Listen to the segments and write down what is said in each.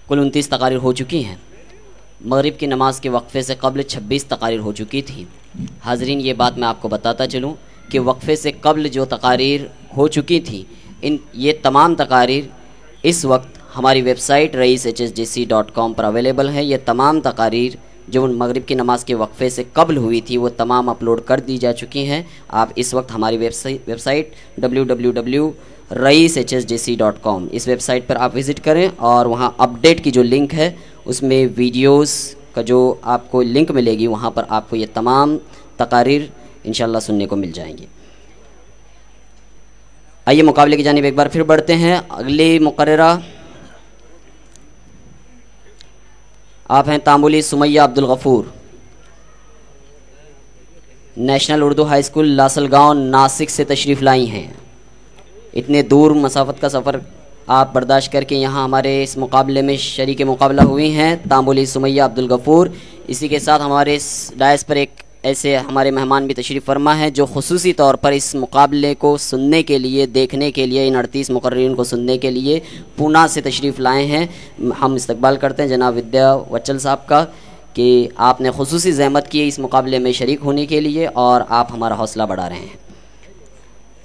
कुल 29 तकारीर हो चुकी हैं। मगरिब की नमाज के वक्फ़े से कबल 26 तकारीर हो चुकी थी। हाज़रीन, ये बात मैं आपको बताता चलूँ कि वक्फ़े से कबल जो तकारीर हो चुकी थी, ये तमाम तकारीर इस वक्त हमारी वेबसाइट raishsjc.com पर अवेलेबल है। ये तमाम तकारीर जो मगरिब की नमाज के वक्फ़े से कबल हुई थी वो तमाम अपलोड कर दी जा चुकी हैं। आप इस वक्त हमारी वेबसाइट www.raishsjc.com इस वेबसाइट पर आप विज़िट करें और वहाँ अपडेट की जो लिंक है उसमें वीडियोस का जो आपको लिंक मिलेगी, वहाँ पर आपको ये तमाम तकारीर इंशाअल्लाह सुनने को मिल जाएंगी। आइए मुकाबले की जानिब एक बार फिर बढ़ते हैं। अगली मुकर्ररा आप हैं Tamuli Sumaiya Abdul Gafoor, national Urdu high school Lasalgaon Nashik से तशरीफ़ लाई हैं। इतने दूर मसाफत का सफ़र आप बर्दाश्त करके यहाँ हमारे इस मुकाबले में शरीक मुकाबला हुई हैं तामुली सुमैया अब्दुल गफूर। इसी के साथ हमारे इस डायस पर एक ऐसे हमारे मेहमान भी तशरीफ़ फरमा हैं जो खुसूसी तौर पर इस मुकाबले को सुनने के लिए, देखने के लिए, इन 38 मुकर्रीरीन को सुनने के लिए पूना से तशरीफ़ लाए हैं। हम इस्तकबाल करते हैं जनाब विद्या वच्चल साहब का कि आपने खुसूसी ज़हमत की इस मुकाबले में शरीक होने के लिए और आप हमारा हौसला बढ़ा रहे हैं।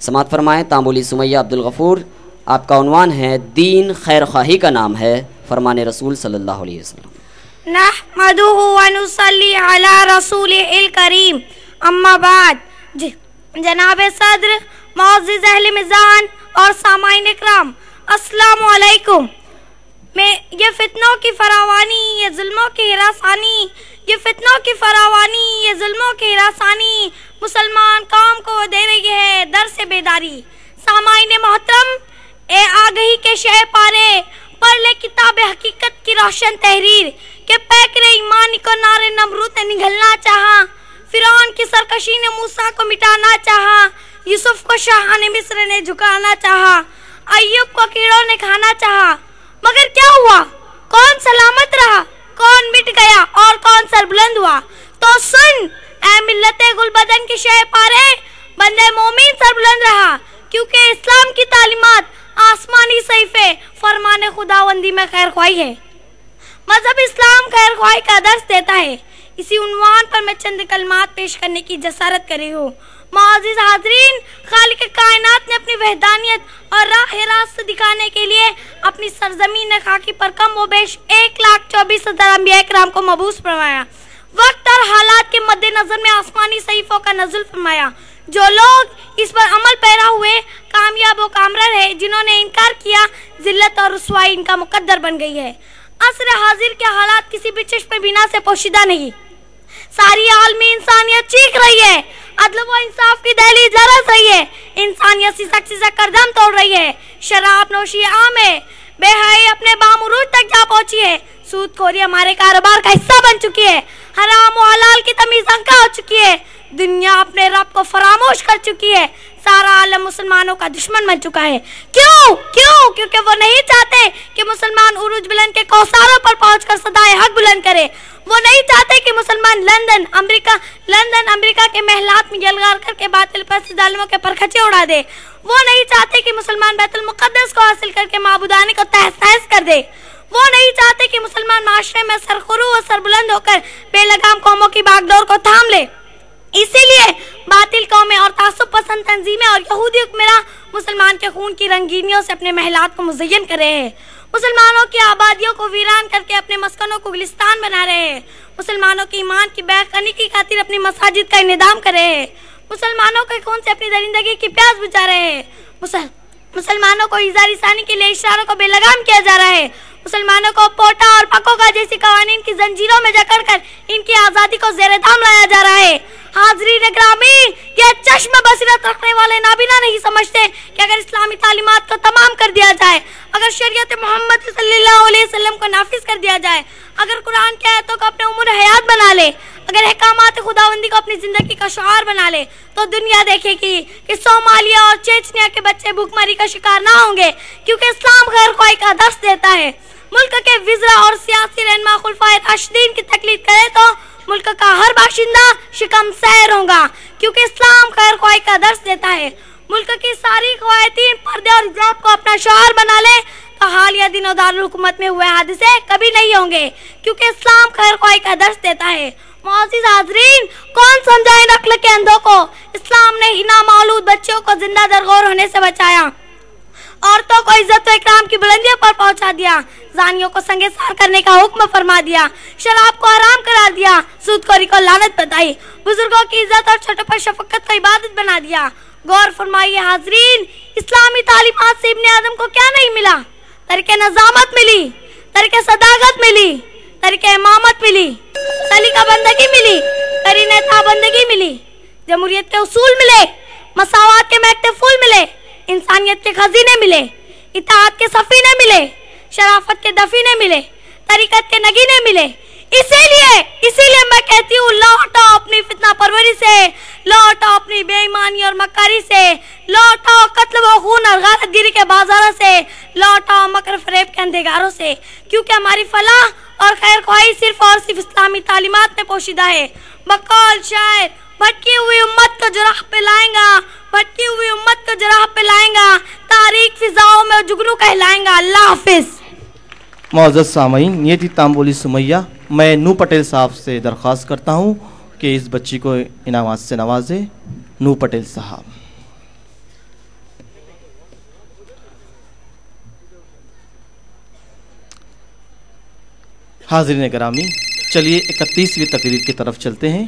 समात फरमाएँ तामुली सुमैया अब्दुल गफूर। आपका उन्वान है दीन खैर ख्वाही का नाम है फरमान रसूल सल्लल्लाहु अलैहि वसल्लम। नहमदुहु व नुसल्ली अला रसूलिल करीम, अम्मा बाद। जनाब सदर, मुअज़्ज़िज़ अहले मिज़ान और सामाईन इकराम, अस्सलामु अलैकुम। मैं ये फितनों की फरावानी, ये जुल्मों की हिरासानी, ये फितनों की फरावानी, ये जुल्मों की हिरासानी मुसलमान कौम को दे रही है दर से बेदारी। सामाईन मोहतरम, ए आगही के शह पारे पढ़ ले किताब हकीकत की रोशन तहरीर के पैकरे ईमानी को नारे नमरूद ने निगलना चाहा, फिरौन की सरकशी ने मूसा को मिटाना चाहा, यूसुफ को शाहाने मिस्र ने झुकाना चाहा, अय्यूब को कीड़ों ने खाना चाहा, मगर क्या हुआ? कौन सलामत रहा, कौन मिट गया और कौन सरबुलंद हुआ? तो सुन ऐ मिल्लते गुलबदन की शह पारे, बंदे मोमिन सरबुलंद रहा, क्योंकि इस्लाम की तालीमात आसमानी सहीफे फरमाने खुदावंदी में खैर ख्वाही है। मजहब इस्लाम खैर ख्वाही का दर्स देता है। इसी उन्वान पर मैं चंद कलमात पेश करने की जसारत कर रही हूँ। मुअज़्ज़िज़ हाज़रीन, खालिक कायनात ने अपनी वहदानियत और राह रास्त दिखाने के लिए अपनी सरजमीन खाकी पर कम व बेश 1,24,000 अंबिया किराम को मबूस फरमाया। वक्त और हालात के मद्देनजर में आसमानी सहीफों का नज़ुल फरमाया। जो लोग इस पर अमल पैरा हुए कामयाब व कामरान है, जिन्होंने इनकार किया जिल्लत और रुसवाई इनका मुकद्दर बन गई है। असर हाजिर के हालात किसी भी चश्म बिना से पोशीदा नहीं। सारी आलमी इंसानियत चीख रही है, अदल व इंसाफ की दहलीज लरज़ रही है, इंसानियत सिसक सिसक कर दम तोड़ रही है। शराब नोशी आम है, बेहयाई अपने बामुरूज तक जा पहुंची है, सूदखोरी हमारे कारोबार का हिस्सा बन चुकी है, हराम व हलाल की तमीज़ अंका हो चुकी है, दुनिया अपने रब को फरामोश कर चुकी है, सारा आलम मुसलमानों का दुश्मन बन चुका है। क्यों? क्यों? क्योंकि वो नहीं चाहते कि मुसलमान उरूज बुलंद के कौसारों पर पहुंचकर सदाए हक बुलंद करे। वो नहीं चाहते कि मुसलमान लंदन अमेरिका के महलात में यलगार करके बातिल परस्त जालिमों के परखचे उड़ा दे। वो नहीं चाहते कि मुसलमान बैतुल मुक़द्दस को हासिल करके माबूदानी को तहस नहस कर दे। वो नहीं चाहते कि मुसलमान माशरे में सरखुरू और सरबुलंद होकर बेलगाम कौमों की बागडोर को थाम ले। इसीलिए बातिल कौमें और तासुब पसंद तंजीमें और यहूदी हुक्मरां मुसलमान के खून की रंगीनियों से अपने महलात को मुज़य्यन कर रहे हैं। मुसलमानों की आबादियों को वीरान करके अपने मस्कनों को गुलिस्तान बना रहे हैं। मुसलमानों की ईमान की बैकनी की खातिर अपनी मसाजिद का इंतजाम कर रहे हैं। मुसलमानों के खून से अपनी दरिंदगी की प्यास बुझा रहे हैं। मुसलमानों को इज़ारी सानी के लिए इशारों को बेलगाम किया जा रहा है। मुसलमानों को पोटा और पकोगा जैसी कवानीन की जंजीरों में जकड़कर इनकी आज़ादी को ज़ेरे दाम लाया जा रहा है। हाज़रीन ग्रामी, ये चश्म बसीरत रखने वाले नाबीना नहीं समझते कि अगर इस्लामी तालीमात को तमाम कर दिया जाए, अगर शरीयत मोहम्मद सल्लल्लाहु अलैहि वसल्लम को नाफिज कर दिया जाए, अगर कुरान की आयतों को अपने उम्र हयात बना ले, अगर अहकामात खुदावंदी को अपनी जिंदगी का शुआर बना ले, तो दुनिया देखेगी कि सोमालिया और चेचनिया के बच्चे भूखमरी का शिकार ना होंगे, क्योंकि इस्लाम खैर ख्वाही का दर्स देता है। मुल्क के विज़रा और सियासी रहनुमा खुलफाए राशिदीन की तकलीद करे तो मुल्क का हर बाशिंदा शिकम सैर होगा, क्योंकि इस्लाम खैर ख्वाही का दर्स देता है। मुल्क की सारी ख्वातीन पर्दे और हिजाब को अपना शौहर बना ले तो हालिया दिनों दारुल हुकूमत में हुए हादसे कभी नहीं होंगे, क्योंकि इस्लाम खैर ख्वाही का दर्श देता है। मोअज़्ज़िज़ हाज़रीन, कौन समझाए नक्ल के अंधों को, इस्लाम ने हिना मौलूद बच्चों को जिंदा दरगोर होने से बचाया, औरतों को इज्जत व इकराम की बुलंदियों पर पहुंचा दिया, जानियों को संगे सार करने का हुक्म फरमा दिया, शराब को हराम करार दिया, सूदखोरी को लानत बताई, बुजुर्गों की इज्जत और छोटों पर शफकत को इबादत बना दिया। गौर फरमाइए हाजरीन, इस्लामी तालीमात से इब्ने आदम को क्या नहीं मिला? तरीके नजामत मिली, तरीके सदागत मिली, तरीके इमामत मिली, सलीका बंदगी मिली, करीने ताबंदगी मिली, जमहूरियत के उसूल मिले, मसावात के महकते फूल मिले, इंसानियत के खजीने मिले, इताअत के सफीने मिले, शराफत के दफीने मिले, तरीकत के नगीने मिले। इसीलिए मैं कहती हूँ, लौटो अपनी फितना परवरी से, लौटो अपनी बेईमानी और मक्कारी से, लौटो कत्ल व खून और गारतगिरी के बाजारों से, लौटो मकर फरेब के अंधेगारों से, क्योंकि हमारी फलाह और खैर ख्वाही सिर्फ और सिर्फ इस्लामी तालीमात में पोशीदा है। बकौल शायर, भटकी हुई उम्मत को जो राह पे लाएगा, भटकी हुई उम्मत को जो राह पे लाएगा, तारीख फिजाओं में जुगनू कहलाएगा। अल्लाह हाफिज। मुअज़्ज़ज़ सामईन, ये थी तांबोली सुमैया। मैं नू पटेल साहब से दरख्वास्त करता हूँ कि इस बच्ची को इनामात से नवाजे। नू पटेल साहब। हाज़रीन गिरामी, चलिए 31वीं तकरीर की तरफ चलते हैं।